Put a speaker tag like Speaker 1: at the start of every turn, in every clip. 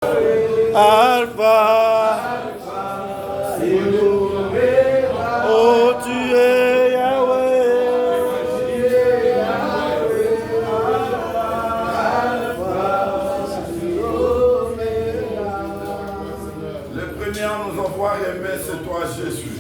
Speaker 1: Alpha, oh tu es Yahweh,
Speaker 2: le premier à nous avoir aimé, c'est toi Jésus.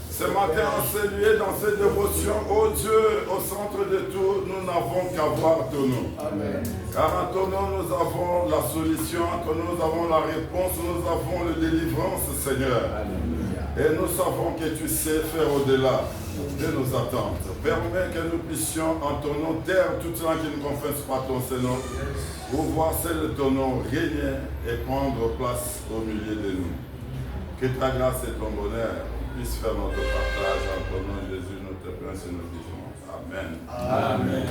Speaker 2: Ce matin, on s'est lié dans cette dévotion. Oh Dieu, au centre de tout, nous n'avons qu'à voir ton nom. Amen. Car en ton nom, nous avons la solution, en ton nom, nous avons la réponse, nous avons la délivrance, Seigneur. Amen. Et nous savons que tu sais faire au-delà de nos attentes. Permets que nous puissions, en ton nom, taire tout cela qui ne confesse pas ton Seigneur, pour voir celle de ton nom régner et prendre place au milieu de nous. Que ta grâce et ton bonheur puisse faire notre partage en ton nom, Jésus, notre Prince et nous disons Amen. Amen.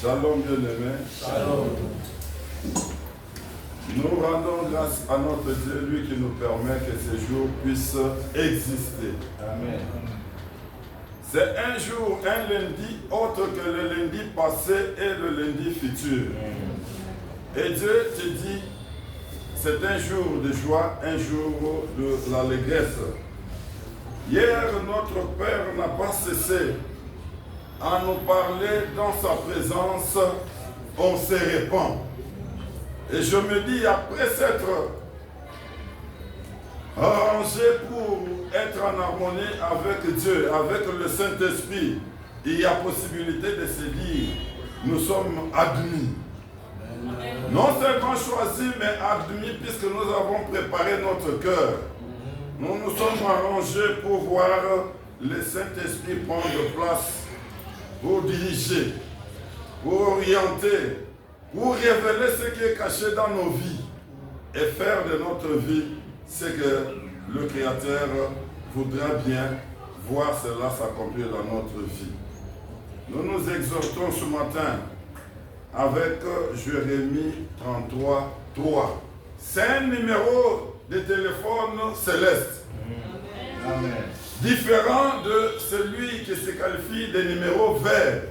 Speaker 2: Shalom, bien-aimé. Shalom. Nous rendons grâce à notre Dieu, lui qui nous permet que ces jours puissent exister. Amen. C'est un jour, un lundi, autre que le lundi passé et le lundi futur. Et Dieu te dit, c'est un jour de joie, un jour de l'allégresse. Hier, notre Père n'a pas cessé à nous parler dans sa présence, on se répand. Et je me dis, après s'être arrangé pour être en harmonie avec Dieu, avec le Saint-Esprit, il y a possibilité de se dire, nous sommes admis. Non seulement choisis, mais admis, puisque nous avons préparé notre cœur. Nous nous sommes arrangés pour voir le Saint-Esprit prendre place, pour diriger, pour orienter, pour révéler ce qui est caché dans nos vies et faire de notre vie ce que le Créateur voudra bien voir cela s'accomplir dans notre vie. Nous nous exhortons ce matin avec Jérémie 33, 3. C'est un numéro de téléphone céleste. Amen. Différent de celui qui se qualifie des numéros verts.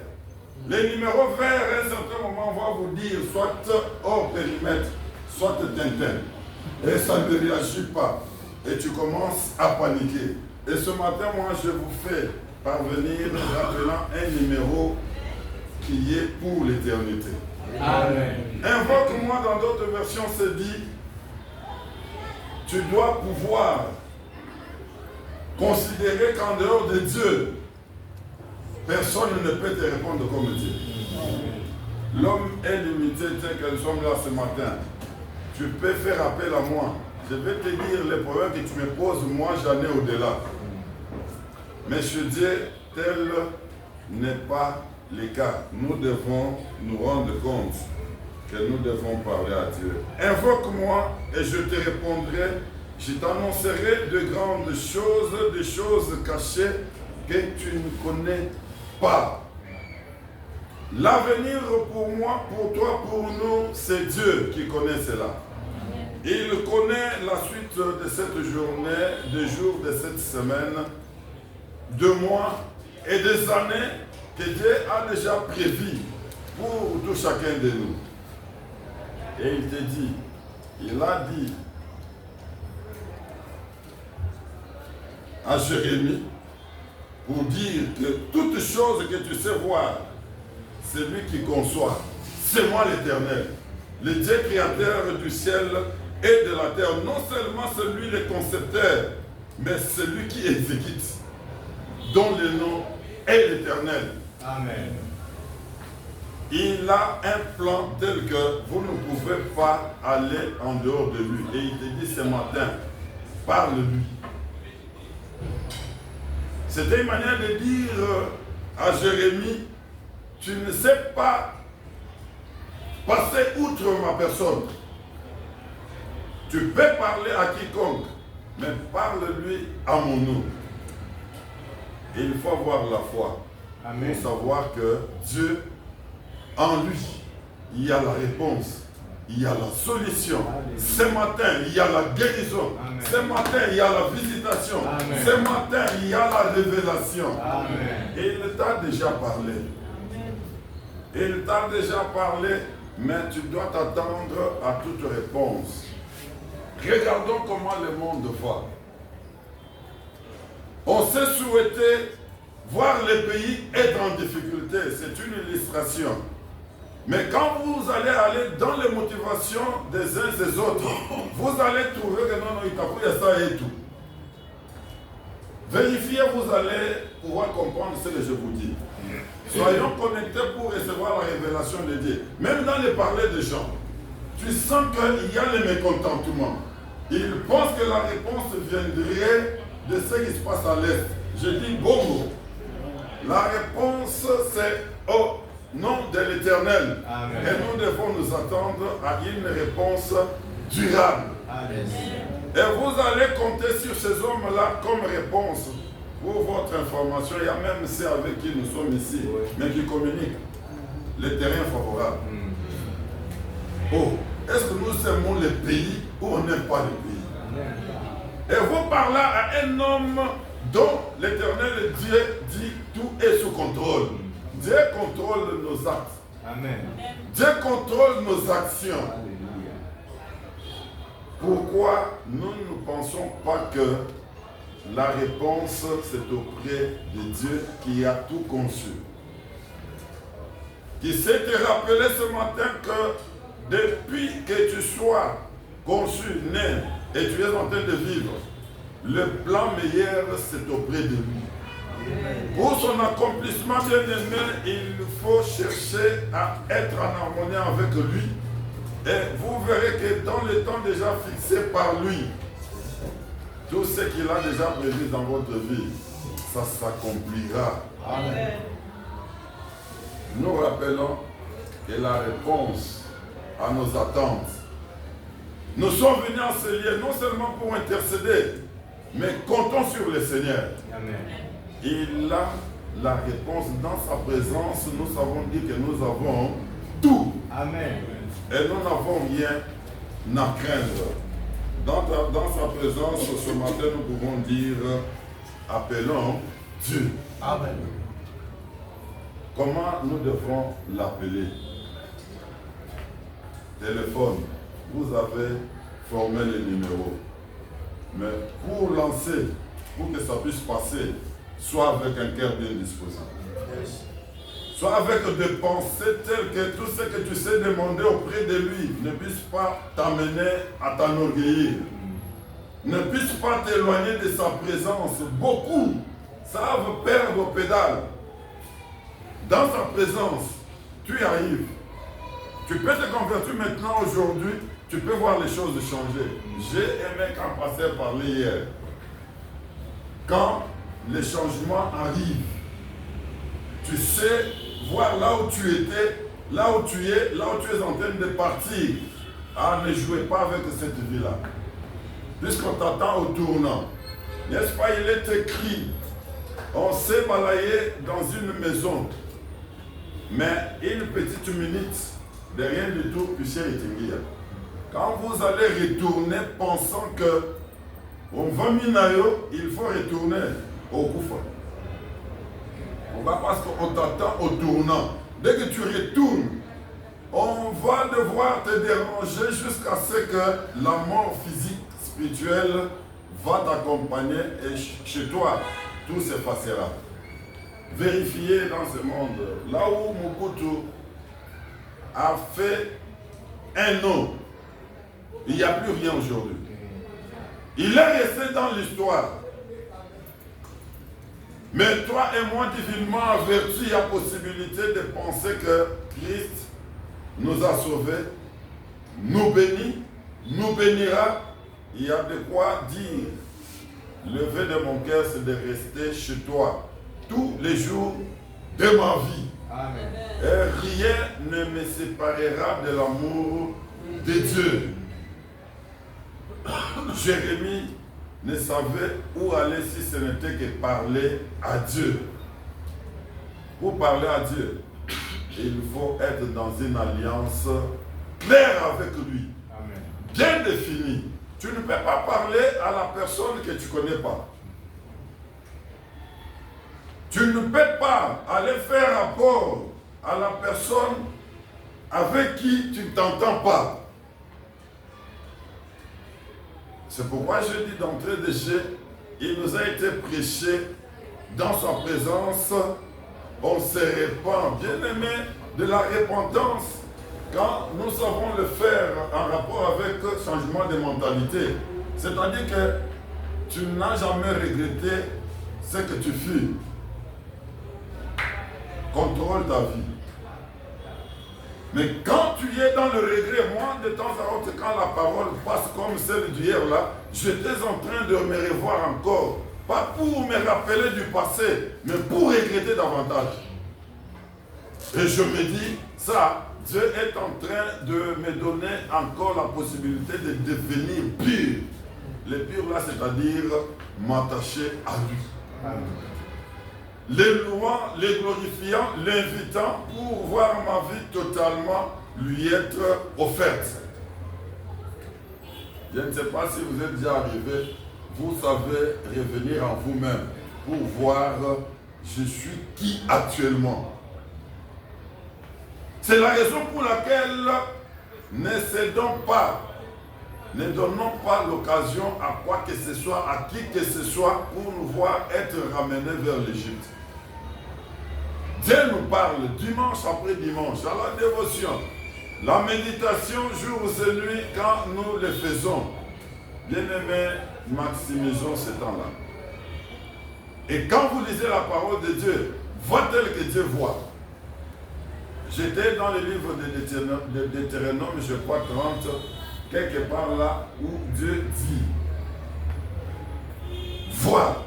Speaker 2: Les numéros verts, à un certain moment, va vous dire soit hors périmètre, soit Tintin. Et ça ne réagit pas. Et tu commences à paniquer. Et ce matin, moi, je vous fais parvenir rappelant un numéro qui est pour l'éternité. Amen. Invoque-moi, dans d'autres versions, c'est dit, tu dois pouvoir considérer qu'en dehors de Dieu, personne ne peut te répondre comme Dieu. L'homme est limité tel que nous sommes là ce matin. Tu peux faire appel à moi. Je vais te dire les problèmes que tu me poses, moi j'en ai au-delà. Mais je dis, tel n'est pas le cas. Nous devons nous rendre compte que nous devons parler à Dieu. Invoque-moi et je te répondrai. Je t'annoncerai de grandes choses, des choses cachées que tu ne connais pas. L'avenir pour moi, pour toi, pour nous, c'est Dieu qui connaît cela. Il connaît la suite de cette journée, des jours de cette semaine, de mois et des années que Dieu a déjà prévues pour tout chacun de nous. Et il te dit, il a dit à Jérémie pour dire que toute chose que tu sais voir, c'est lui qui conçoit. C'est moi l'Éternel, le Dieu créateur du ciel et de la terre. Non seulement celui le concepteur, mais celui qui exécute, dont le nom est l'Éternel. Amen. Il a un plan tel que vous ne pouvez pas aller en dehors de lui. Et il te dit ce matin, parle-lui. C'était une manière de dire à Jérémie, tu ne sais pas passer outre ma personne. Tu peux parler à quiconque, mais parle-lui à mon nom. Et il faut avoir la foi. Amen. Pour savoir que Dieu, en lui, il y a la réponse, il y a la solution. Amen. Ce matin, il y a la guérison. Amen. Ce matin, il y a la visitation. Amen. Ce matin, il y a la révélation. Amen. Et il t'a déjà parlé. Amen. Il t'a déjà parlé mais tu dois t'attendre à toute réponse. Regardons comment le monde va. On s'est souhaité voir les pays être en difficulté, c'est une illustration. Mais quand vous allez aller dans les motivations des uns et des autres, vous allez trouver que non, il y a ça et tout. Vérifiez, vous allez pouvoir comprendre ce que je vous dis. Soyons connectés pour recevoir la révélation de Dieu. Même dans les parler des gens, tu sens qu'il y a le mécontentement. Ils pensent que la réponse viendrait de ce qui se passe à l'Est. Je dis bongo. La réponse, c'est au nom de l'Éternel. Et nous devons nous attendre à une réponse durable. Amen. Et vous allez compter sur ces hommes-là comme réponse pour votre information. Il y a même ceux avec qui nous sommes ici, mais qui communiquent le terrain favorable. Oh, est-ce que nous aimons les pays ou on n'aime pas les pays? Et vous parlez à un homme dont l'Éternel Dieu dit tout est sous contrôle. Dieu contrôle nos actes. Amen. Dieu contrôle nos actions. Pourquoi nous ne pensons pas que la réponse c'est auprès de Dieu qui a tout conçu? Qui s'est te rappelé ce matin que depuis que tu sois conçu, né et tu es en train de vivre, le plan meilleur c'est auprès de lui. Pour son accomplissement bien aimé, il faut chercher à être en harmonie avec lui. Et vous verrez que dans le temps déjà fixé par lui, tout ce qu'il a déjà prévu dans votre vie, ça s'accomplira. Amen. Nous rappelons que la réponse à nos attentes, nous sommes venus en ce lieu non seulement pour intercéder, mais comptons sur le Seigneur. Amen. Il a la réponse dans sa présence. Nous savons dire que nous avons tout. Amen. Et nous n'avons rien à craindre. Dans sa présence, ce matin, nous pouvons dire, appelons Dieu. Amen. Comment nous devons l'appeler? Téléphone. Vous avez formé les numéros. Mais pour lancer, pour que ça puisse passer, soit avec un cœur bien disposé. Soit avec des pensées telles que tout ce que tu sais demander auprès de lui ne puisse pas t'amener à t'enorgueillir. Ne puisse pas t'éloigner de sa présence. Beaucoup savent perdre aux pédales. Dans sa présence, tu y arrives. Tu peux te convertir maintenant, aujourd'hui, tu peux voir les choses changer. J'ai aimé quand Pasteur parlait hier. Quand les changements arrivent, tu sais voir là où tu étais, là où tu es en train de partir. Ah, ne jouez pas avec cette vie-là. Puisqu'on t'attend au tournant. N'est-ce pas, il est écrit, on s'est balayé dans une maison, mais une petite minute, de rien du tout, puis c'est éteint. Quand vous allez retourner pensant que on va minayo, il faut retourner au Koufa. On va parce qu'on t'attend au tournant. Dès que tu retournes, on va devoir te déranger jusqu'à ce que la mort physique, spirituelle va t'accompagner et chez toi, tout s'effacera. Vérifiez dans ce monde, là où Mobutu a fait un nom, il n'y a plus rien aujourd'hui. Il est resté dans l'histoire. Mais toi et moi, divinement avertis, il y a possibilité de penser que Christ nous a sauvés, nous bénit, nous bénira. Il y a de quoi dire. Le vœu de mon cœur, c'est de rester chez toi tous les jours de ma vie. Amen. Et rien ne me séparera de l'amour de Dieu. Jérémie ne savait où aller si ce n'était que parler à Dieu. Pour parler à Dieu, il faut être dans une alliance claire avec lui. Amen. Bien définie. Tu ne peux pas parler à la personne que tu ne connais pas. Tu ne peux pas aller faire rapport à la personne avec qui tu ne t'entends pas. C'est pourquoi je dis d'entrée de jeu, il nous a été prêché dans sa présence, on se répand, bien aimé, de la repentance quand nous savons le faire en rapport avec le changement de mentalité. C'est-à-dire que tu n'as jamais regretté ce que tu fus. Contrôle ta vie. Mais quand tu es dans le regret, moi, de temps à autre, quand la parole passe comme celle d'hier là, j'étais en train de me revoir encore. Pas pour me rappeler du passé, mais pour regretter davantage. Et je me dis, ça, Dieu est en train de me donner encore la possibilité de devenir pur. Le pur là, c'est-à-dire m'attacher à lui. Amen. Les louant, les glorifiant, l'invitant pour voir ma vie totalement lui être offerte. Je ne sais pas si vous êtes déjà arrivé, vous savez revenir en vous-même pour voir je suis qui actuellement. C'est la raison pour laquelle ne cédons pas, ne donnons pas l'occasion à quoi que ce soit, à qui que ce soit, pour nous voir être ramenés vers l'Égypte. Dieu nous parle dimanche après dimanche, à la dévotion, la méditation jour et nuit quand nous le faisons. Bien-aimés, maximisons ce temps-là. Et quand vous lisez la parole de Dieu, voit tel que Dieu voit. J'étais dans le livre de Deutéronome, je crois 30, quelque part là où Dieu dit, vois.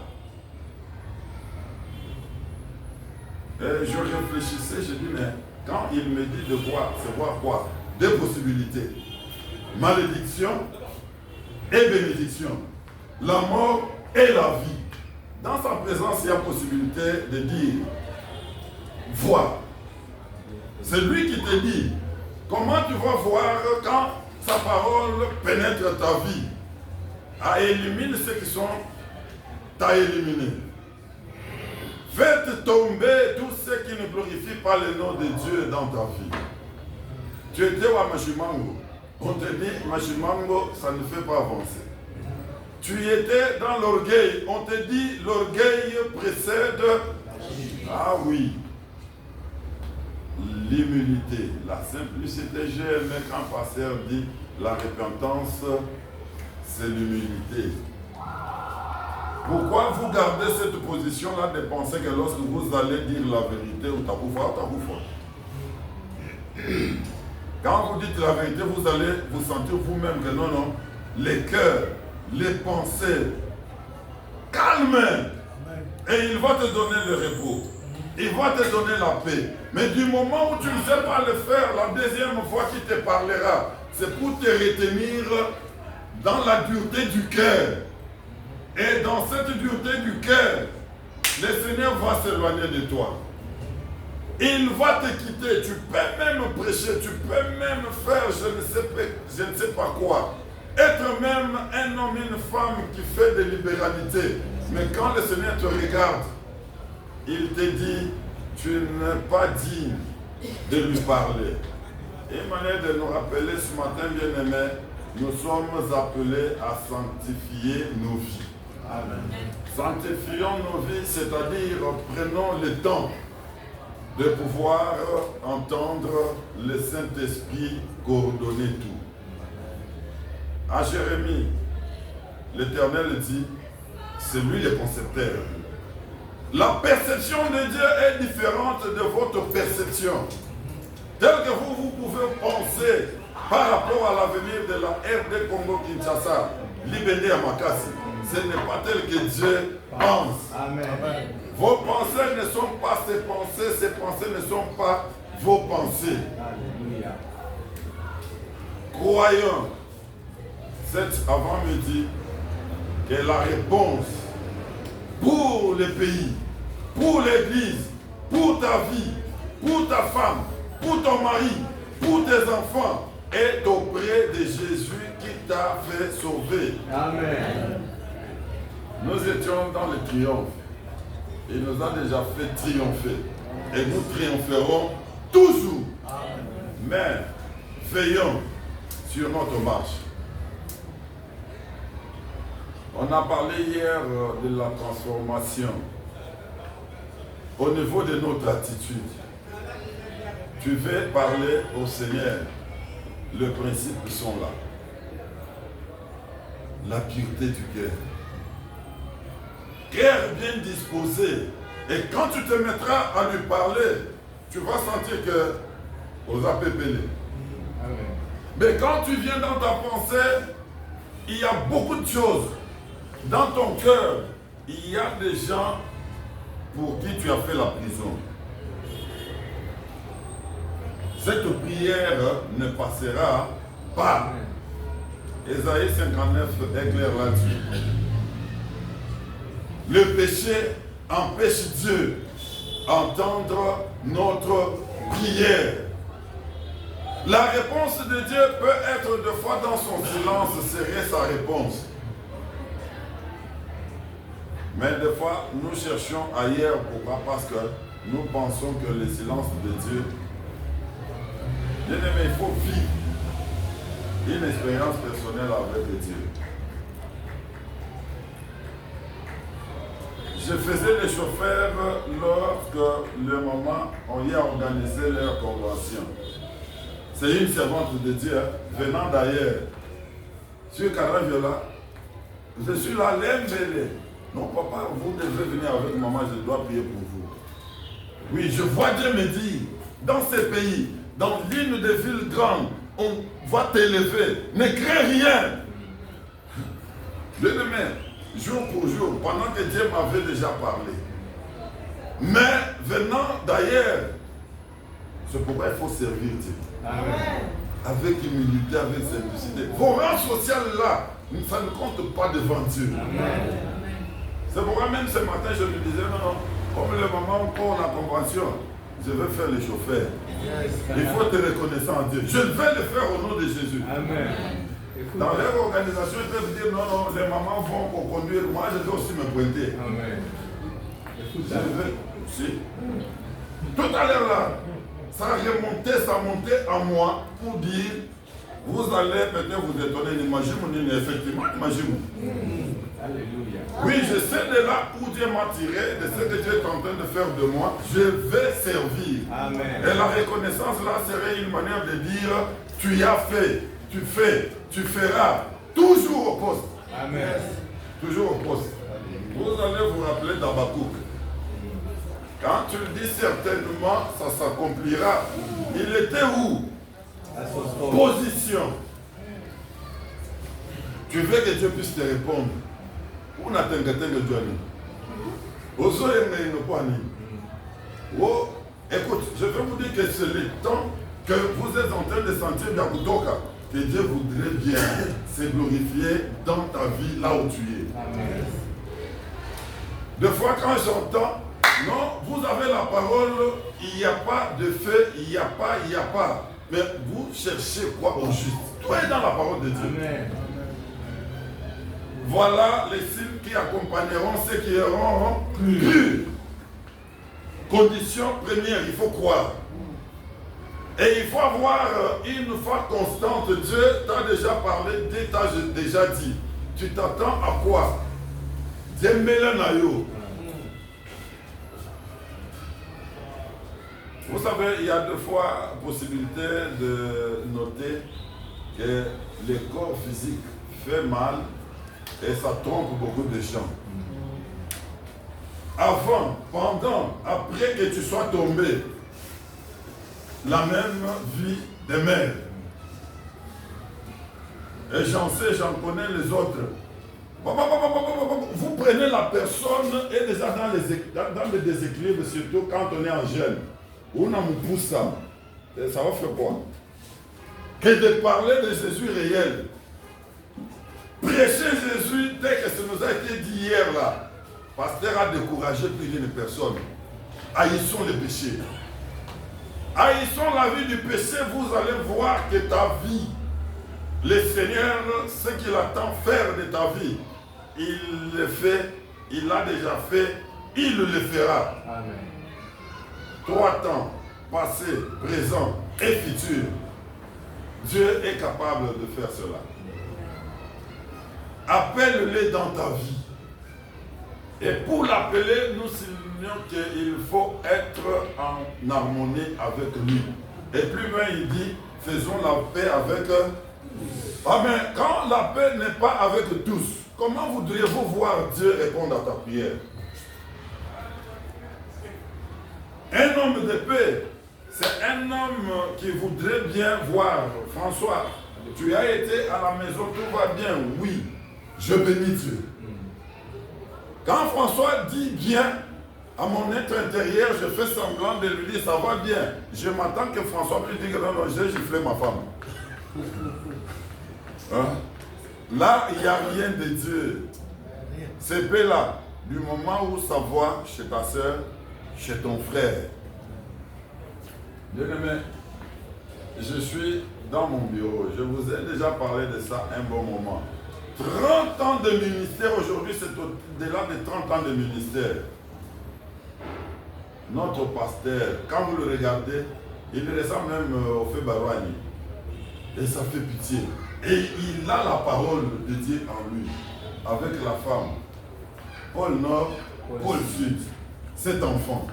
Speaker 2: Et je réfléchissais, je dis, mais quand il me dit de voir, c'est voir quoi? Deux possibilités. Malédiction et bénédiction. La mort et la vie. Dans sa présence, il y a possibilité de dire, vois. C'est lui qui te dit, comment tu vas voir quand sa parole pénètre ta vie, à éliminer ceux qui sont à éliminer. Faites tomber tous ceux qui ne glorifient pas le nom de Dieu dans ta vie. Tu étais à Machimango. On te dit, Machimango, ça ne fait pas avancer. Tu étais dans l'orgueil. On te dit, l'orgueil précède. Ah oui. L'humilité, la simplicité. J'ai aimé quand pasteur dit, la repentance, c'est l'humilité. Pourquoi vous gardez cette position-là de penser que lorsque vous allez dire la vérité ou taboufa, quand vous dites la vérité, vous allez vous sentir vous-même que non, les cœurs, les pensées, calme. Et il va te donner le repos. Il va te donner la paix. Mais du moment où tu ne sais pas le faire, la deuxième fois qu'il te parlera, c'est pour te retenir dans la dureté du cœur. Et dans cette dureté du cœur, le Seigneur va s'éloigner de toi. Il va te quitter. Tu peux même prêcher, tu peux même faire je ne sais pas quoi. Être même un homme, une femme qui fait de libéralité. Mais quand le Seigneur te regarde, il te dit, tu n'es pas digne de lui parler. Une manière de nous rappeler ce matin, bien-aimés, nous sommes appelés à sanctifier nos vies. Amen. Sanctifions nos vies, c'est-à-dire prenons le temps de pouvoir entendre le Saint-Esprit coordonner tout. À Jérémie, l'Éternel dit, c'est lui le concepteur. La perception de Dieu est différente de votre perception. Tel que vous pouvez penser par rapport à l'avenir de la RD Congo-Kinshasa, Libéné à Makassi. Ce n'est pas tel que Dieu pense. Amen. Vos pensées ne sont pas ses pensées ne sont pas vos pensées. Alléluia. Croyons, cet avant-midi, que la réponse pour le pays, pour l'église, pour ta vie, pour ta femme, pour ton mari, pour tes enfants, est auprès de Jésus qui t'a fait sauver. Amen. Nous étions dans le triomphe. Il nous a déjà fait triompher. Et nous triompherons toujours. Amen. Mais veillons sur notre marche. On a parlé hier de la transformation au niveau de notre attitude. Tu veux parler au Seigneur, les principes sont là. La pureté du cœur. Cœur bien disposé. Et quand tu te mettras à lui parler, tu vas sentir que aux appelés. Mais quand tu viens dans ta pensée, il y a beaucoup de choses. Dans ton cœur, il y a des gens pour qui tu as fait la prison. Cette prière ne passera pas. Ésaïe 59 est clair là-dessus. Le péché empêche Dieu d'entendre notre prière. La réponse de Dieu peut être deux fois dans son silence, serait sa réponse. Mais des fois, nous cherchons ailleurs. Pourquoi? Parce que nous pensons que le silence de Dieu, bien aimé, il faut vivre une expérience personnelle avec Dieu. Je faisais les chauffeurs lorsque le moment on y a organisé leur convention. C'est une servante de Dieu venant d'ailleurs. Sur Caraviola, je suis là, l'embellé. Non, papa, vous devez venir avec maman, je dois prier pour vous. Oui, je vois Dieu me dire, dans ces pays, dans l'une des villes grandes, on va t'élever. Ne crains rien. Le demain, jour pour jour, pendant que Dieu m'avait déjà parlé. Mais venant d'ailleurs, c'est pourquoi il faut servir Dieu. Amen. Avec humilité, avec simplicité. Vos rangs sociaux là, ça ne compte pas devant Dieu. Amen. C'est pourquoi même ce matin, je me disais, non, comme le moment où on a la convention, je vais faire les chauffeurs. Il faut être reconnaissant à Dieu. Je vais le faire au nom de Jésus. Amen. Dans leur organisation, ils peuvent dire, non, les mamans vont conduire. Moi, je vais aussi me pointer. Amen. Je vais aussi. Tout à l'heure là, ça montait en moi pour dire, vous allez peut-être vous étonner, imaginez, effectivement, imaginez. Alléluia. Oui, je sais de là où Dieu m'a tiré, de ce que Dieu est en train de faire de moi, je vais servir. Amen. Et la reconnaissance là serait une manière de dire, tu y as fait, tu fais, tu feras, toujours au poste. Amen. Toujours au poste. Vous allez vous rappeler d'Habakkuk. Quand tu le dis certainement, ça s'accomplira. Il était où? Position. Tu veux que Dieu puisse te répondre. Où n'a-t-il que Dieu oh, écoute, je vais vous dire que c'est le temps que vous êtes en train de sentir bien que Dieu voudrait bien se glorifier dans ta vie là où tu es. Amen. Des fois quand j'entends, non, vous avez la parole, il n'y a pas de feu, il n'y a pas. Mais vous cherchez quoi au juste? Tout est dans la parole de Dieu. Amen. Voilà les signes qui accompagneront ceux qui auront cru. Condition première, il faut croire. Et il faut avoir une foi constante. Dieu t'a déjà parlé, Dieu t'a déjà dit. Tu t'attends à quoi? Dieu mêle nayo. Vous savez, il y a deux fois possibilité de noter que le corps physique fait mal et ça trompe beaucoup de gens. Avant, pendant, après que tu sois tombé, la même vie des mères. Et j'en sais, j'en connais les autres. Vous prenez la personne et déjà dans le déséquilibre, surtout quand on est en jeune. On a mon pouce ça. Ça va faire quoi? Que de parler de Jésus réel. Prêcher Jésus dès que ça nous a été dit hier là. Pasteur a découragé plus d'une personne. Haïssons le péché. Haïssons la vie du péché, vous allez voir que ta vie, le Seigneur, ce qu'il attend faire de ta vie, il le fait, il l'a déjà fait, il le fera. Amen. 3 temps, passé, présent et futur. Dieu est capable de faire cela. Appelle-les dans ta vie. Et pour l'appeler, nous soulignons qu'il faut être en harmonie avec lui. Et plus loin, il dit, faisons la paix avec eux. Amen. Quand la paix n'est pas avec tous, comment voudriez-vous voir Dieu répondre à ta prière? Un homme de paix, c'est un homme qui voudrait bien voir. François, tu as été à la maison, tout va bien. Oui, je bénis Dieu. Quand François dit bien, à mon être intérieur, je fais semblant de lui dire ça va bien. Je m'attends que François me dise que non, j'ai giflé ma femme. Hein? Là, il n'y a rien de Dieu. C'est paix là, du moment où ça voit chez ta soeur, chez ton frère. Bien-aimé, je suis dans mon bureau. Je vous ai déjà parlé de ça un bon moment. 30 ans de ministère, aujourd'hui c'est au-delà de 30 ans de ministère. Notre pasteur, quand vous le regardez, il ressemble même au feu Barouani. Et ça fait pitié. Et il a la parole de Dieu en lui. Avec la femme. Paul Nord, Paul Sud. 7 enfants.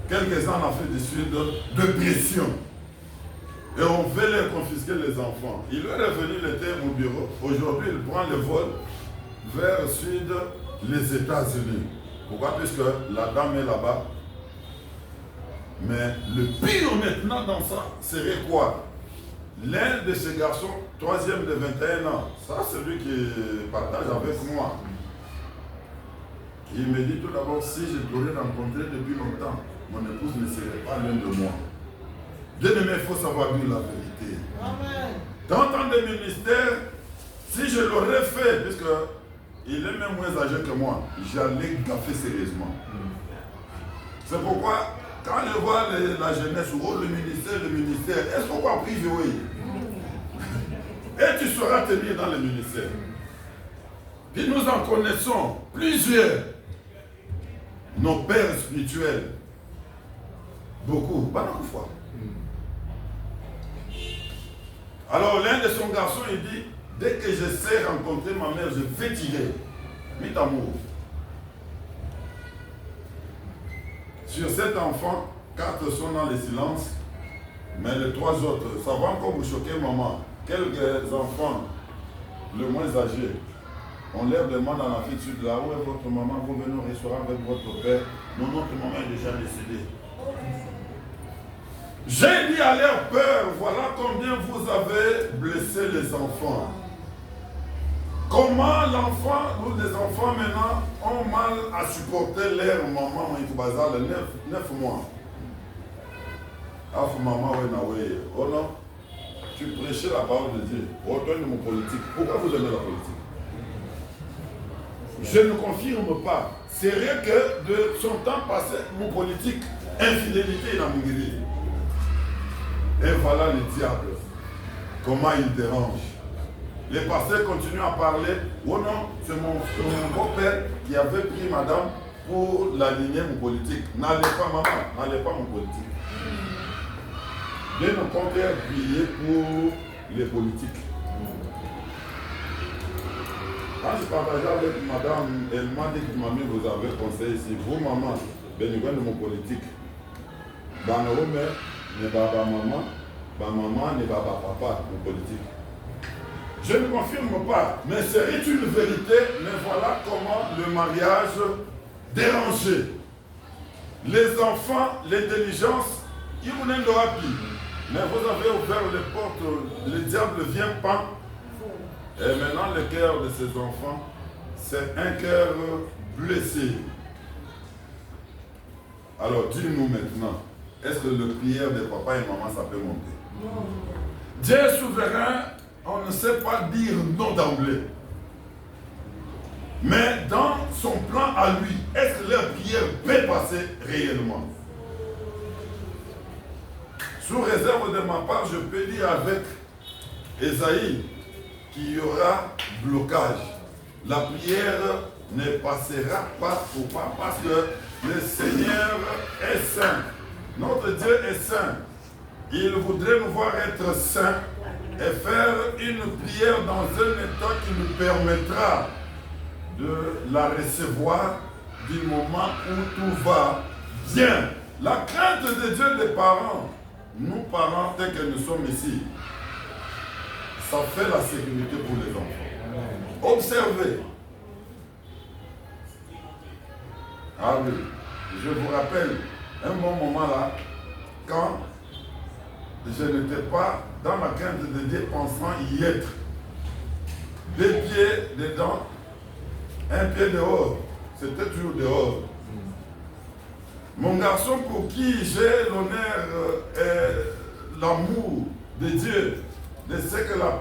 Speaker 2: Quelques-uns ont fait des suites de pression. Et on veut leur confisquer les enfants. Il est revenu, il était au bureau. Aujourd'hui, il prend le vol vers le sud, les États-Unis. Pourquoi? Puisque la dame est là-bas. Mais le pire maintenant dans ça, serait quoi? L'un de ces garçons, troisième de 21 ans, ça c'est lui qui partage avec moi. Il me dit tout d'abord, si je pourrais rencontrer depuis longtemps, mon épouse ne serait pas l'un de moi. Bien-aimé, il faut savoir dire la vérité. Amen. 30 ans de ministère, si je l'aurais fait, puisqu'il est même moins âgé que moi, j'allais gaffer sérieusement. C'est pourquoi, quand je vois la jeunesse, le ministère, est-ce qu'on va priver? Oui. Et tu sauras tenir dans le ministère. Puis nous en connaissons plusieurs. Nos pères spirituels. Beaucoup, pas de fois. Alors l'un de son garçon, il dit, dès que je sais rencontrer ma mère, je vais tirer. Mit amour. Sur 7 enfants, 4 sont dans le silence, mais les 3 autres, ça va encore vous choquer maman. Quelques enfants, le moins âgés, on leur demande à l'Afrique Sud, là où est votre maman, vous venez au restaurant avec votre père. Non, notre maman est déjà décédée. J'ai dit à leur peur, voilà combien vous avez blessé les enfants. Comment les enfants maintenant ont mal à supporter leur maman, le 9 mois. Ah, maman, oh non, tu prêchais la parole de Dieu. Retourne de mon politique. Pourquoi vous aimez la politique? Je ne confirme pas. C'est rien que de son temps passé, mon politique, infidélité et la migrer. Et voilà le diable. Comment il dérange. Les pasteurs continuent à parler. Oh non, c'est mon beau-père qui avait pris madame pour l'aligner mon politique. N'allez pas maman, n'allez pas mon politique. Bien au contraire, prier pour les politiques. Quand je partageais avec madame, elle m'a dit que mamie vous avez conseillé ici. Vous maman, bénévole de mon politique. Dans le homme, ne baba maman, ne baba papa, mon politique. Je ne confirme pas, mais c'est une vérité, mais voilà comment le mariage dérangeait. Les enfants, l'intelligence, ils vous n'en aura plus. Mais vous avez ouvert les portes, le diable vient pas. Et maintenant le cœur de ces enfants, c'est un cœur blessé. Alors dis-nous maintenant, est-ce que le prière de papa et maman ça peut monter? Non. Dieu est souverain, on ne sait pas dire non d'emblée. Mais dans son plan à lui, est-ce que leur prière peut passer réellement? Sous réserve de ma part, je peux dire avec Esaïe qu'il y aura blocage. La prière ne passera pas parce que le Seigneur est saint. Notre Dieu est saint. il voudrait nous voir être saints et faire une prière dans un état qui nous permettra de la recevoir du moment où tout va bien. La crainte de Dieu des parents, nous parents tels que nous sommes ici, ça fait la sécurité pour les enfants. Observez. Ah oui, je vous rappelle un bon moment là, quand je n'étais pas dans la crainte de Dieu pensant y être. 2 pieds dedans, 1 pied dehors. C'était toujours dehors. Mon garçon pour qui j'ai l'honneur et l'amour de Dieu, de ce que la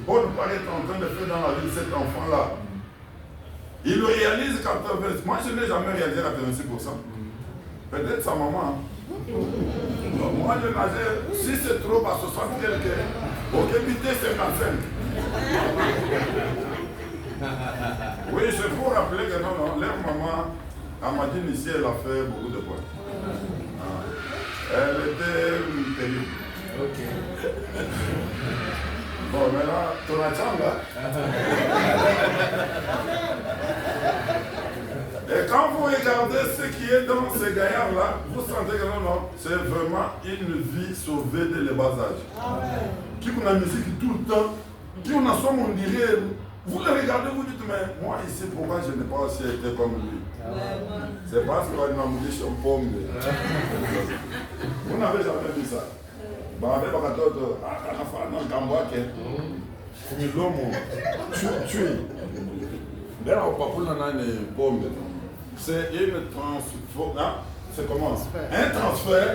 Speaker 2: bonne part est en train de faire dans la vie de cet enfant-là. Il le réalise 80%. Moi, je n'ai jamais réalisé 86%. Peut-être sa maman. Moi, je nageais, si c'est trop, à 60 quelques. Au Québec, 55. Oui, je vous rappeler que non, leur maman, à Madine ici, elle a fait beaucoup de points. Elle était terrible.
Speaker 3: Ok.
Speaker 2: Bon, maintenant, ton attend là. Et quand vous regardez ce qui est dans ces gaillards-là, vous sentez que non, c'est vraiment une vie sauvée dès le bas âge. Qui vous a musique tout le temps, qui on a son on dirait, vous le regardez, vous dites, mais moi ici, pourquoi je n'ai pas aussi été comme lui? C'est parce qu'on m'a dit son pomme. Vous n'avez jamais vu ça. Bah, avec Bakatoto, à la fin, dans le Cambouac, c'est une transformation. C'est comment? Un transfert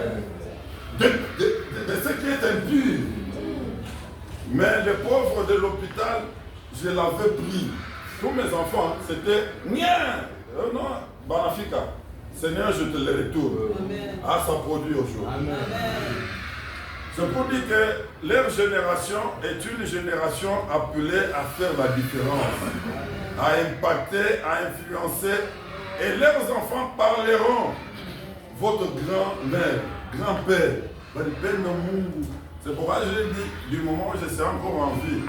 Speaker 2: de ce qui est impur. Mais les pauvres de l'hôpital, je l'avais pris. Tous mes enfants, c'était Nien! Non, Banafika. Seigneur, je te le retourne. Ah, ça produit aujourd'hui. C'est pour dire que leur génération est une génération appelée à faire la différence, à impacter, à influencer, et leurs enfants parleront votre grand-mère, grand-père, c'est pourquoi je dis, du moment où je suis encore en vie,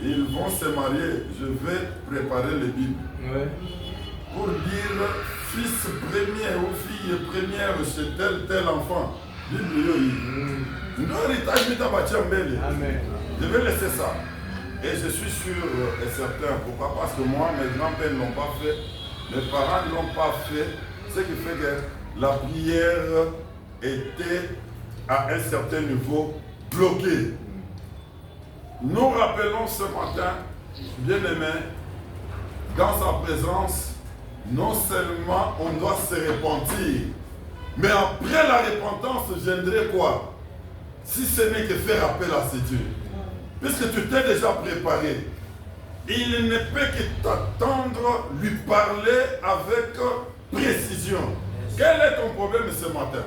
Speaker 2: ils vont se marier, je vais préparer les Bibles. Pour dire fils premier ou fille première chez tel enfant. Amen. Je vais laisser ça. Et je suis sûr et certain. Pourquoi? Parce que moi, mes grands-pères ne l'ont pas fait, mes parents ne l'ont pas fait. Ce qui fait que la prière était à un certain niveau bloquée. Nous rappelons ce matin, bien-aimés, dans sa présence, non seulement on doit se repentir, mais après la repentance, viendrait quoi? Si ce n'est que faire appel à ce Dieu. Puisque tu t'es déjà préparé, il ne peut que t'attendre, lui parler avec précision. Quel est ton problème ce matin?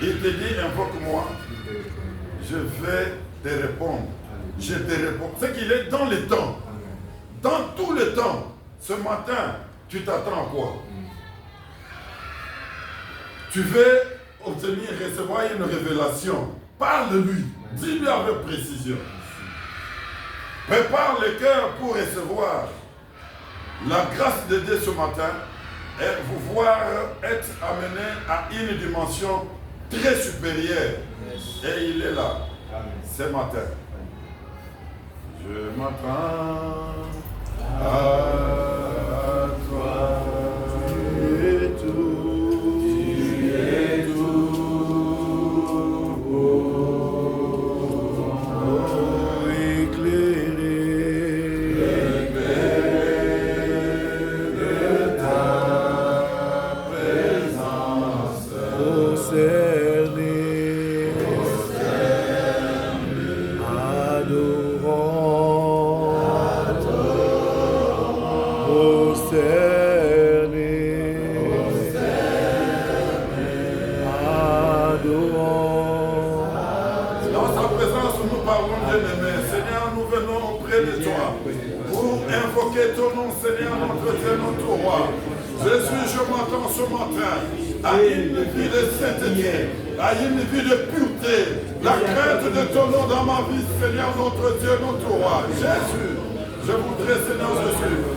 Speaker 2: Il te dit, invoque-moi, je vais te répondre. Je te réponds. C'est qu'il est dans le temps. Dans tout le temps. Ce matin, tu t'attends à quoi? Tu veux obtenir, recevoir une révélation. Parle-lui. Dis-lui avec précision. Prépare le cœur pour recevoir la grâce de Dieu ce matin et vous voir être amené à une dimension très supérieure. Et il est là, ce matin. Je m'attends à toi. Tu es tout. Tu es tout. Oh, éclairé de ta présence. Oh, cerné. Ton nom, Seigneur, notre Dieu, notre roi. Jésus, je m'attends ce matin à une vie de sainteté, à une vie de pureté, la crainte de ton nom dans ma vie, Seigneur notre Dieu, notre roi. Jésus, je voudrais, Seigneur Jésus,